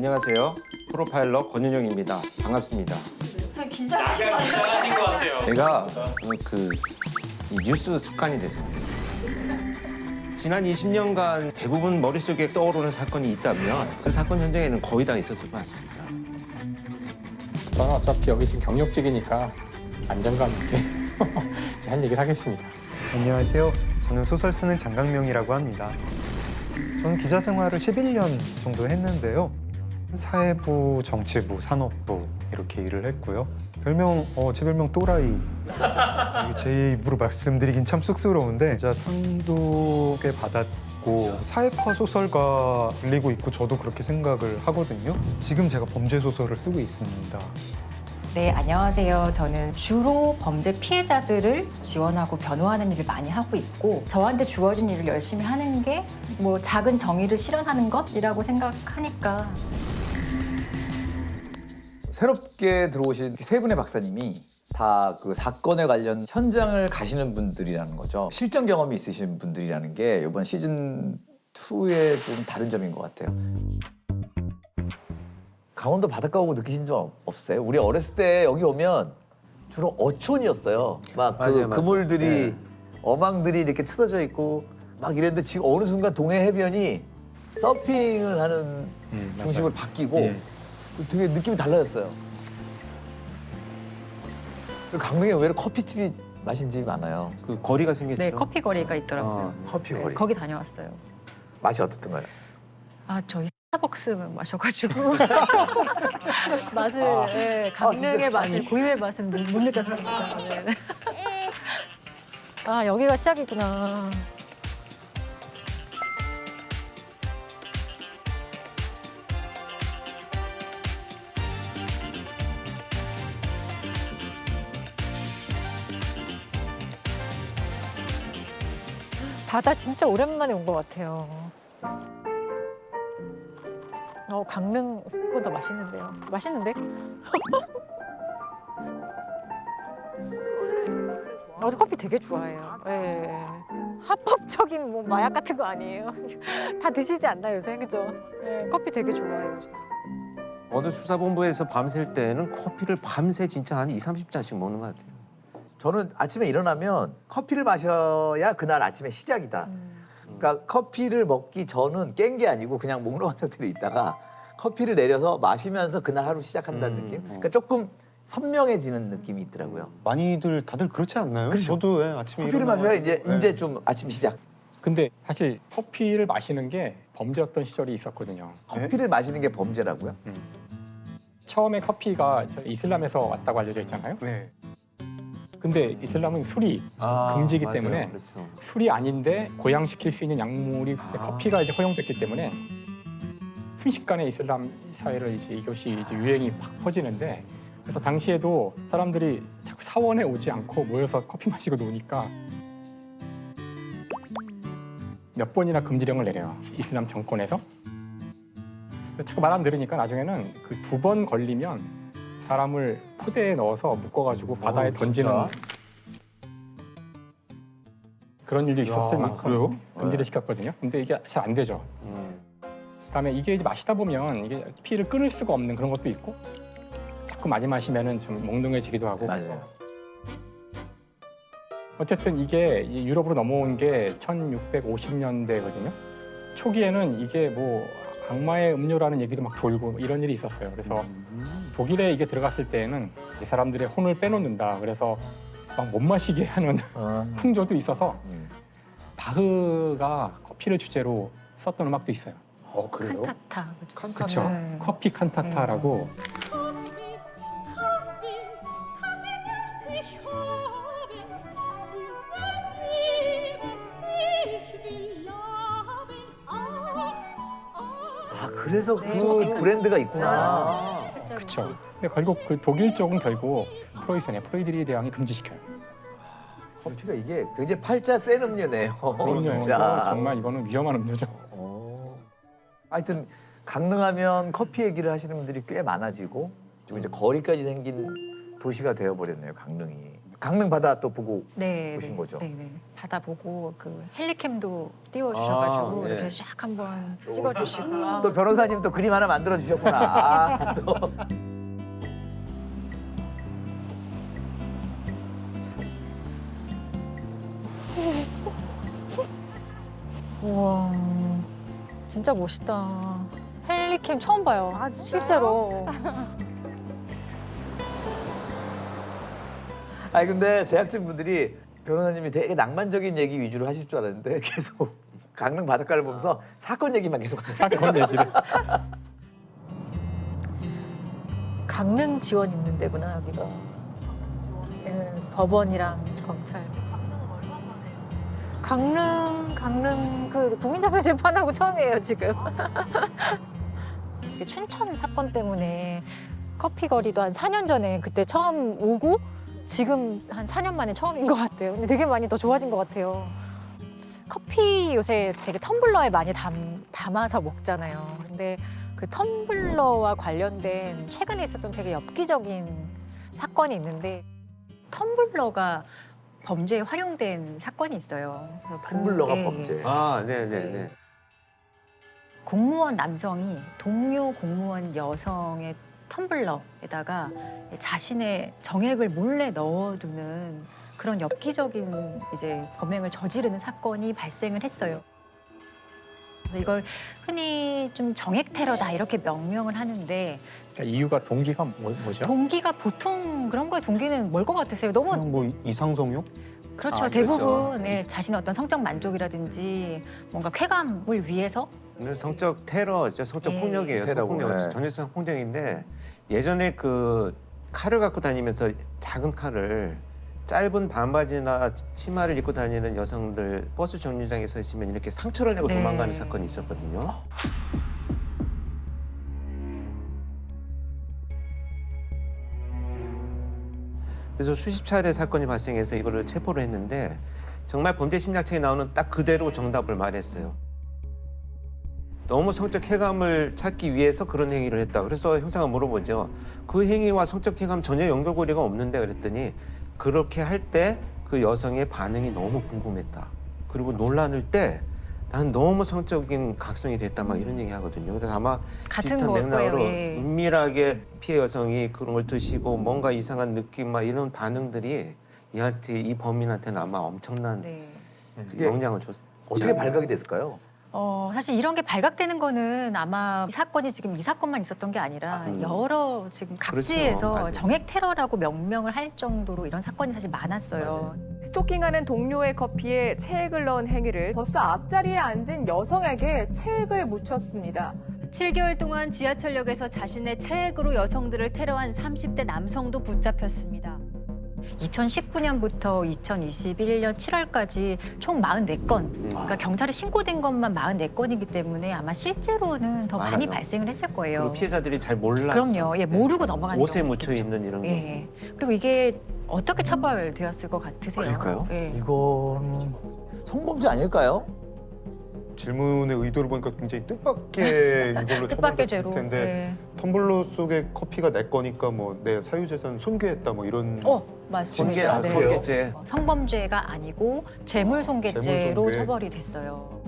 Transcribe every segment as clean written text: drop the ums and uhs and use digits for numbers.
안녕하세요. 프로파일러 권윤영입니다. 반갑습니다. 긴장하신 거 아니에요? 긴장하신 것 같아요. 제가 이 뉴스 습관이 돼서 지난 20년간 대부분 머릿속에 떠오르는 사건이 있다면 그 사건 현장에는 거의 다 있었을 것 같습니다. 저는 어차피 여기 지금 경력직이니까 안정감 있게 할 얘기를 하겠습니다. 안녕하세요. 저는 소설 쓰는 장강명이라고 합니다. 저는 기자 생활을 11년 정도 했는데요. 사회부, 정치부, 산업부 이렇게 일을 했고요. 별명, 제 별명 또라이. 제 입으로 말씀드리긴 참 쑥스러운데 기자 상도 꽤 받았고 사회파 소설가 불리고 있고 저도 그렇게 생각을 하거든요. 지금 제가 범죄 소설을 쓰고 있습니다. 네, 안녕하세요. 저는 주로 범죄 피해자들을 지원하고 변호하는 일을 많이 하고 있고 저한테 주어진 일을 열심히 하는 게 뭐 작은 정의를 실현하는 것이라고 생각하니까. 새롭게 들어오신 세 분의 박사님이 다 그 사건에 관련 현장을 가시는 분들이라는 거죠. 실전 경험이 있으신 분들이라는 게 이번 시즌 2의 좀 다른 점인 것 같아요. 강원도 바닷가 오고 느끼신 적 없어요? 우리 어렸을 때 여기 오면 주로 어촌이었어요. 막 그 그물들이 네. 어망들이 이렇게 틀어져 있고 막 이랬는데 지금 어느 순간 동해 해변이 서핑을 하는 중심으로 바뀌고 되게 느낌이 달라졌어요. 그리고 강릉에 의외로 커피집이 맛인 집이 많아요. 그 거리가 생겼죠. 네, 커피 거리가 있더라고요. 커피 네, 거리. 거기 다녀왔어요. 맛이 어떻던가요? 아, 저희 스타벅스 마셔가지고 맛을, 네, 강릉의 맛을, 고유의 맛은 못 느꼈습니다. 네. 아, 여기가 시작이구나. 바다 진짜 오랜만에 온 것 같아요. 강릉보다 맛있는데요. 맛있는데? 저 커피 되게 좋아해요. 네. 합법적인 뭐 마약 같은 거 아니에요. 다 드시지 않나요, 요새? 그죠? 네, 커피 되게 좋아해요. 어느 수사본부에서 밤샐 때는 커피를 밤새 진짜 한 20-30잔씩 먹는 것 같아요. 저는 아침에 일어나면 커피를 마셔야 그날 아침의 시작이다. 그러니까 커피를 먹기 전은 깬 게 아니고 그냥 몽롱한 상태로 있다가 커피를 내려서 마시면서 그날 하루 시작한다는 느낌? 그러니까 조금 선명해지는 느낌이 있더라고요. 많이들 다들 그렇지 않나요? 그렇죠. 저도 아침에 커피를 일어나면 마셔야 이제 좀 아침 시작. 근데 사실 커피를 마시는 게 범죄였던 시절이 있었거든요. 커피를 마시는 게 범죄라고요? 처음에 커피가 이슬람에서 왔다고 알려져 있잖아요. 네. 근데 이슬람은 술이 금지이기 맞아요. 때문에 그렇죠. 술이 아닌데 고양시킬 수 있는 약물이 커피가 이제 허용됐기 때문에 순식간에 이슬람 사회를 이제 이것이 이제 유행이 막 퍼지는데 그래서 당시에도 사람들이 자꾸 사원에 오지 않고 모여서 커피 마시고 노니까 몇 번이나 금지령을 내려요. 이슬람 정권에서. 자꾸 말 안 들으니까 나중에는 그 2번 걸리면 사람을 포대에 넣어서 묶어가지고 바다에 던지는 그런 일도 있었을 만큼 금지를 시켰거든요. 근데 이게 잘 안 되죠. 그다음에 이게 이제 마시다 보면 이게 피를 끊을 수가 없는 그런 것도 있고 자꾸 많이 마시면은 좀 몽롱해지기도 하고. 맞아요. 어쨌든 이게 유럽으로 넘어온 게 1650년대거든요. 초기에는 이게 뭐 악마의 음료라는 얘기도 막 돌고 이런 일이 있었어요. 그래서 독일에 이게 들어갔을 때에는 이 사람들의 혼을 빼놓는다. 그래서 막 못 마시게 하는 풍조도 있어서 바흐가 커피를 주제로 썼던 음악도 있어요. 그래요? 칸타타. 그렇죠. 네. 커피 칸타타라고. 그래서 그 브랜드가 있구나. 그렇죠. 근데 결국 그 독일 쪽은 결국 프로이드리 대왕이 금지시켜요. 커피가 이게 굉장히 팔자 센 음료네요. 그럼요. 진짜. 정말 이거는 위험한 음료죠. 하여튼 강릉하면 커피 얘기를 하시는 분들이 꽤 많아지고 좀 이제 거리까지 생긴 도시가 되어버렸네요, 강릉이. 강릉 바다 또 보고 네, 보신 거죠? 네. 바다 보고 그 헬리캠도 띄워주셔가지고 아, 예. 이렇게 샥 한번 찍어주시고. 아, 또 변호사님 또 그림 하나 만들어 주셨구나. 아, 또. 우와, 진짜 멋있다. 헬리캠 처음 봐요. 실제로. 아니 근데 제작진 분들이 변호사님이 되게 낭만적인 얘기 위주로 하실 줄 알았는데 계속 강릉 바닷가를 보면서 사건 얘기만 계속 하세요. 사건 얘기를. 강릉 지원 있는 데구나, 여기가. 네, 법원이랑 검찰. 강릉 그 국민자매 재판하고 처음이에요, 지금. 이게 춘천 사건 때문에 커피 거리도 한 4년 전에 그때 처음 오고 지금 한 4년 만에 처음인 것 같아요. 근데 되게 많이 더 좋아진 것 같아요. 커피 요새 되게 텀블러에 많이 담아서 먹잖아요. 근데 그 텀블러와 관련된 최근에 있었던 되게 엽기적인 사건이 있는데 텀블러가 범죄에 활용된 사건이 있어요. 그래서 텀블러가 예, 범죄. 아, 네네네. 공무원 남성이 동료 공무원 여성의 텀블러에다가 자신의 정액을 몰래 넣어두는 그런 엽기적인 이제 범행을 저지르는 사건이 발생을 했어요. 그래서 이걸 흔히 좀 정액 테러다 이렇게 명명을 하는데 그러니까 이유가 동기가 뭐죠? 동기가 보통 그런 거에 동기는 뭘 것 같으세요? 너무 그냥 뭐 이상성욕? 그렇죠. 아, 대부분 그렇죠. 네, 자신의 어떤 성적 만족이라든지 뭔가 쾌감을 위해서 성적 테러죠. 성적 예. 폭력이에요. 테러고, 성폭력. 네. 전형성 폭력인데 예전에 그 칼을 갖고 다니면서 작은 칼을 짧은 반바지나 치마를 입고 다니는 여성들 버스 정류장에 서 있으면 이렇게 상처를 내고 네. 도망가는 사건이 있었거든요. 그래서 수십 차례 사건이 발생해서 이거를 체포를 했는데 정말 범죄 심리학책에 나오는 딱 그대로 정답을 말했어요. 너무 성적 쾌감을 찾기 위해서 그런 행위를 했다. 그래서 형사가 물어보죠. 그 행위와 성적 쾌감 전혀 연결고리가 없는데 그랬더니 그렇게 할 때 그 여성의 반응이 너무 궁금했다. 그리고 논란을 때 난 너무 성적인 각성이 됐다 막 이런 얘기 하거든요. 그래서 아마 같은 비슷한 걸 맥락으로 거예요. 예. 은밀하게 피해 여성이 그런 걸 드시고 뭔가 이상한 느낌 막 이런 반응들이 이 범인한테는 아마 엄청난 네. 그 영향을 줬지 어떻게 않을까. 발각이 됐을까요? 사실 이런 게 발각되는 거는 아마 이 사건이 지금 이 사건만 있었던 게 아니라 여러 지금 각지에서 맞아요. 정액 테러라고 명명을 할 정도로 이런 사건이 사실 많았어요. 스토킹하는 동료의 커피에 체액을 넣은 행위를 버스 앞자리에 앉은 여성에게 체액을 묻혔습니다. 7개월 동안 지하철역에서 자신의 체액으로 여성들을 테러한 30대 남성도 붙잡혔습니다. 2019년부터 2021년 7월까지 총 44건, 그러니까 경찰에 신고된 것만 44건이기 때문에 아마 실제로는 더 많이 많아요. 발생을 했을 거예요. 그리고 피해자들이 잘 몰라서 그럼요. 예, 모르고 넘어가는 옷에 경우도 묻혀 있겠죠. 있는 이런 거. 예. 그리고 이게 어떻게 처벌되었을 것 같으세요? 그럴까요? 예. 이건 성범죄 아닐까요? 질문의 의도를 보니까 굉장히 뜻밖의 이걸로 뜻밖의 처벌됐을 죄로. 텐데 예. 텀블러 속에 커피가 내 거니까 뭐 내 사유재산 손괴했다 뭐 이런 맞습니다. 손괴, 손괴죄. 성범죄가 아니고 재물손괴죄로 재물손괴. 처벌이 됐어요.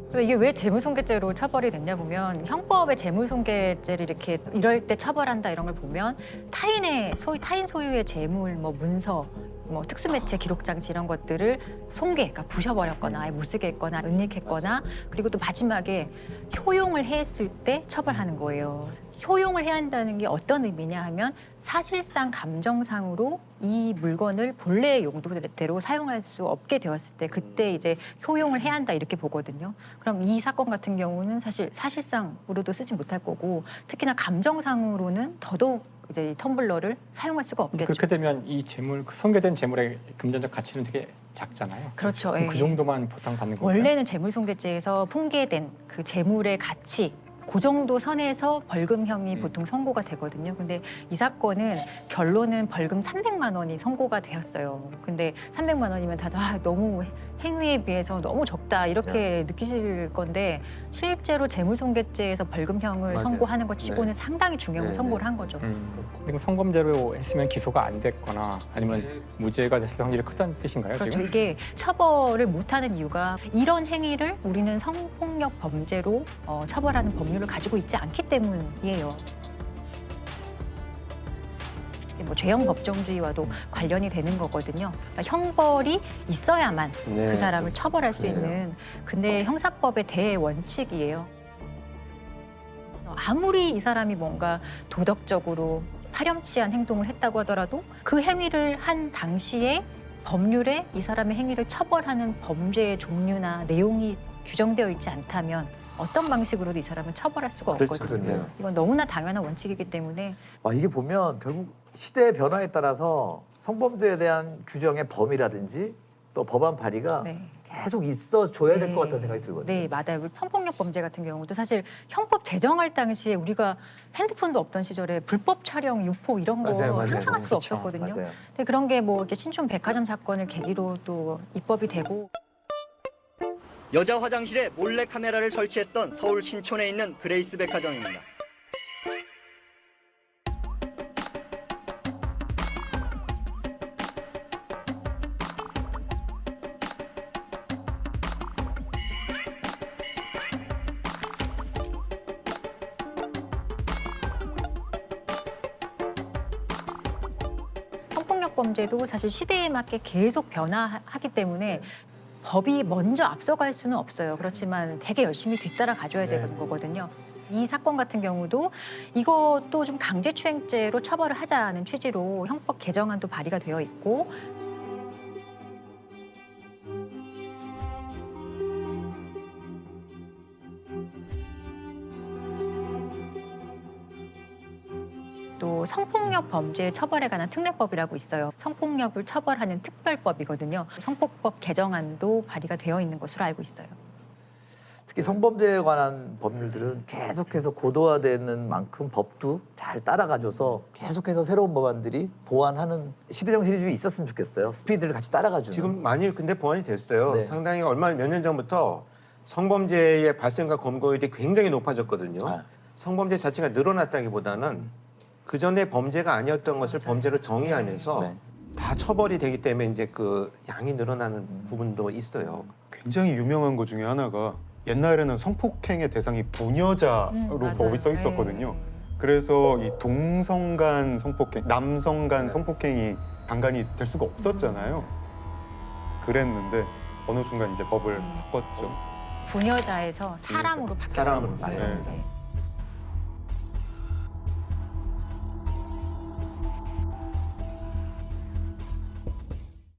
그래서 이게 왜 재물손괴죄로 처벌이 됐냐 보면 형법의 재물손괴죄를 이렇게 이럴 때 처벌한다 이런 걸 보면 타인 소유의 재물, 뭐 문서, 뭐 특수매체 기록장치 이런 것들을 손괴, 그러니까 부셔버렸거나 아예 못 쓰게 했거나 은닉했거나 그리고 또 마지막에 효용을 했을 때 처벌하는 거예요. 효용을 해야 한다는 게 어떤 의미냐 하면 사실상 감정상으로 이 물건을 본래의 용도대로 사용할 수 없게 되었을 때 그때 이제 효용을 해야 한다 이렇게 보거든요. 그럼 이 사건 같은 경우는 사실 사실상으로도 쓰지 못할 거고 특히나 감정상으로는 더더욱 이제 이 텀블러를 사용할 수가 없겠죠. 그렇게 되면 이 재물, 그 손괴된 재물의 금전적 가치는 되게 작잖아요. 그렇죠. 그럼 예. 그 정도만 보상받는 건가요? 원래는 재물손괴죄에서 풍계된 그 재물의 가치 그 정도 선에서 벌금형이 보통 선고가 되거든요. 근데 이 사건은 결론은 벌금 300만 원이 선고가 되었어요. 근데 300만 원이면 다들 너무 행위에 비해서 너무 적다 이렇게 느끼실 건데 실제로 재물손괴죄에서 벌금형을 맞아요. 선고하는 것 치고는 네. 상당히 중형을 네, 선고를 네. 한 거죠. 지금 성범죄로 했으면 기소가 안 됐거나 아니면 무죄가 됐을 확률이 크다는 뜻인가요? 그렇죠. 지금? 이게 처벌을 못하는 이유가 이런 행위를 우리는 성폭력 범죄로 처벌하는 법률을 가지고 있지 않기 때문이에요. 뭐 죄형 법정주의와도 관련이 되는 거거든요. 그러니까 형벌이 있어야만 네, 그 사람을 처벌할 수 네. 있는 근데 형사법의 대원칙이에요. 아무리 이 사람이 뭔가 도덕적으로 파렴치한 행동을 했다고 하더라도 그 행위를 한 당시에 법률에 이 사람의 행위를 처벌하는 범죄의 종류나 내용이 규정되어 있지 않다면 어떤 방식으로도 이 사람을 처벌할 수가 그렇죠, 없거든요. 그렇네요. 이건 너무나 당연한 원칙이기 때문에 와, 이게 보면 결국 시대의 변화에 따라서 성범죄에 대한 규정의 범위라든지 또 법안 발의가 네. 계속 있어줘야 될 네. 것 같다는 생각이 들거든요. 네, 맞아요. 성폭력 범죄 같은 경우도 사실 형법 제정할 당시에 우리가 핸드폰도 없던 시절에 불법 촬영, 유포 이런 거 맞아요, 맞아요. 상상할 수 그쵸, 없었거든요. 맞아요. 근데 그런 게 뭐 이렇게 신촌 백화점 사건을 계기로 또 입법이 되고 여자 화장실에 몰래 카메라를 설치했던 서울 신촌에 있는 그레이스 백화점입니다. 성폭력 범죄도 사실 시대에 맞게 계속 변화하기 때문에 법이 먼저 앞서갈 수는 없어요. 그렇지만 되게 열심히 뒤따라 가줘야 되는 거거든요. 이 사건 같은 경우도 이것도 좀 강제추행죄로 처벌을 하자는 취지로 형법 개정안도 발의가 되어 있고 또 성폭력 범죄 처벌에 관한 특례법이라고 있어요. 성폭력을 처벌하는 특별법이거든요. 성폭법 개정안도 발의가 되어 있는 것으로 알고 있어요. 특히 성범죄에 관한 법률들은 계속해서 고도화되는 만큼 법도 잘 따라가줘서 계속해서 새로운 법안들이 보완하는 시대 정신이 좀 있었으면 좋겠어요. 스피드를 같이 따라가주는. 지금 많이 근데 보완이 됐어요. 네. 상당히 몇 년 전부터 성범죄의 발생과 검거율이 굉장히 높아졌거든요. 아. 성범죄 자체가 늘어났다기보다는 그 전에 범죄가 아니었던 것을 범죄로 정의하면서 네. 다 처벌이 되기 때문에 이제 그 양이 늘어나는 부분도 있어요. 굉장히 유명한 것 중에 하나가 옛날에는 성폭행의 대상이 부녀자로 맞아요. 법이 써 있었거든요. 네. 그래서 이 동성 간 성폭행, 남성 간 성폭행이 강간이 될 수가 없었잖아요. 그랬는데 어느 순간 이제 법을 바꿨죠. 부녀자에서 사람으로 바뀌었어요. 사람으로 맞습니다. 네.